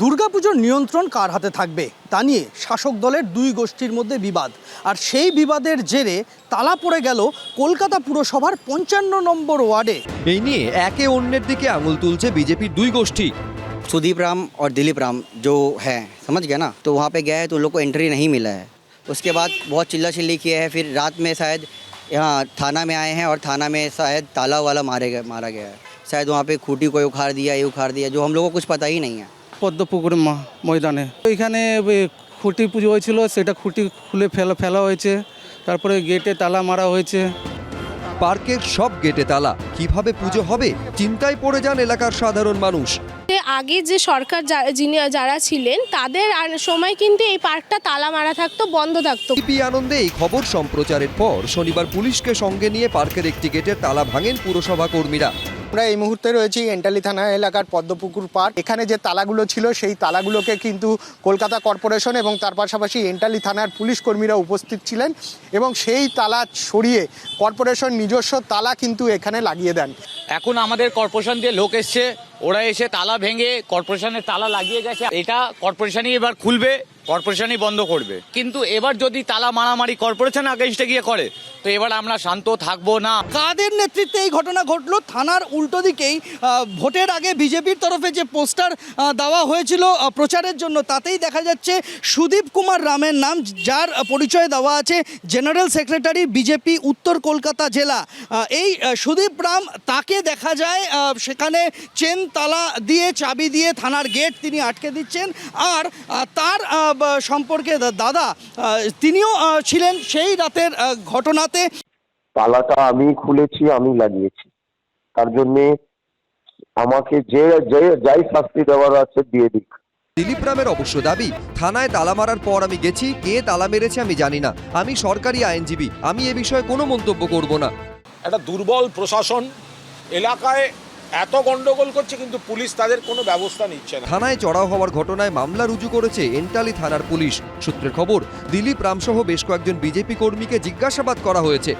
দুর্গাপুজোর নিয়ন্ত্রণ কার হাতে থাকবে তা নিয়ে শাসক দলের দুই গোষ্ঠীর মধ্যে বিবাদ, আর সেই বিবাদের জেরে তালা পড়ে গেল কলকাতা পুরসভার 55 নম্বর ওয়ার্ডে। এই নিয়ে একে অন্যের দিকে আঙুল তুলছে বিজেপির দুই গোষ্ঠী। सुदीप राम और दिलीप राम जो है, समझ गया ना, तो वहाँ पे गया है तो उन लोग को एंट्री नहीं मिला है। उसके बाद बहुत चिल्ला चिल्ली किया है, फिर रात में शायद यहाँ थाना में आए हैं और थाना में शायद ताला वाला मारा गया है। शायद वहाँ पे खूंटी कोई उखाड़ दिया, ये उखाड़ दिया, जो हम लोगों को कुछ पता ही नहीं है। পদ্মপুকুর ময়দানে এখানে খুঁটি পুজো হয়েছিল, সেটা খুঁটি খুলে ফেলা হয়েছে, তারপরে গেটে তালা মারা হয়েছে। পার্কের সব গেটে তালা, কিভাবে পুজো হবে চিন্তায় পড়ে যান এলাকার সাধারণ মানুষ। আগে যে সরকার যারা ছিলেন তাদের সময় কিন্তু এই পার্কটা তালা মারা থাকতো, বন্ধ থাকতো। টিভি আনন্দে এই খবর সম্প্রচারের পর শনিবার পুলিশকে সঙ্গে নিয়ে পার্কের একটি গেটের তালা ভাঙেন পুরসভা কর্মীরা। আমরা এই মুহূর্তে রয়েছি এন্টালি থানা এলাকার পদ্মপুকুর পার্ক। এখানে যে তালাগুলো ছিল সেই তালাগুলোকে কিন্তু কলকাতা কর্পোরেশন এবং তার পাশাপাশি এন্টালি থানার পুলিশ কর্মীরা উপস্থিত ছিলেন এবং সেই তালা সরিয়ে কর্পোরেশন নিজস্ব তালা কিন্তু এখানে লাগিয়ে দেন। এখন আমাদের কর্পোরেশন দিয়ে লোক এসছে, ওরা এসে তালা ভেঙে কর্পোরেশনের তালা লাগিয়ে গেছে। এটা কর্পোরেশনই এবার খুলবে, কর্পোরেশনই বন্ধ করবে। কিন্তু এবার যদি তালা মারামারি কর্পোরেশন আগেইনস্টে গিয়ে করে তো এবার আমরা শান্ত থাকবো না। কাদের নেতৃত্বে এই ঘটনা ঘটলো? থানার উল্টো দিকেই ভোটের আগে বিজেপির তরফে যে পোস্টার দেওয়া হয়েছিল প্রচারের জন্য, তাতেই দেখা যাচ্ছে সুদীপ কুমার রামের নাম, যার পরিচয় দেওয়া আছে জেনারেল সেক্রেটারি বিজেপি উত্তর কলকাতা জেলা। এই সুদীপ রাম, তাকে দেখা যায় সেখানে চেন তালা দিয়ে, চাবি দিয়ে থানার গেট তিনি আটকে দিচ্ছেন। আর তার সম্পর্কে দাদা, তিনিও ছিলেন সেই রাতের ঘটনাতে। তালাটা আমি খুলেছি, আমি লাগিয়েছি, তার জন্যে আমাকে যে যাই শাস্তি দেওয়ার আছে দিয়ে দিক। দিলীপ রামের অবশ্য দাবি, থানায় তালা মারার পর আমি গেছি, কে তালা মেরেছে আমি জানি না, আমি সরকারি আইনজীবী, আমি এ বিষয়ে কোনো মন্তব্য করব না। একটা দুর্বল প্রশাসন এলাকায় এত গন্ডগোল করছে, কিন্তু পুলিশ তাদের কোনো ব্যবস্থা নিচ্ছে না। থানায় চড়াও হওয়ার ঘটনায় মামলা রুজু করেছে এন্টালি থানার পুলিশ। সূত্রের খবর, দিলীপ রামসহ বেশ কয়েকজন বিজেপি কর্মীকে জিজ্ঞাসাবাদ করা হয়েছে।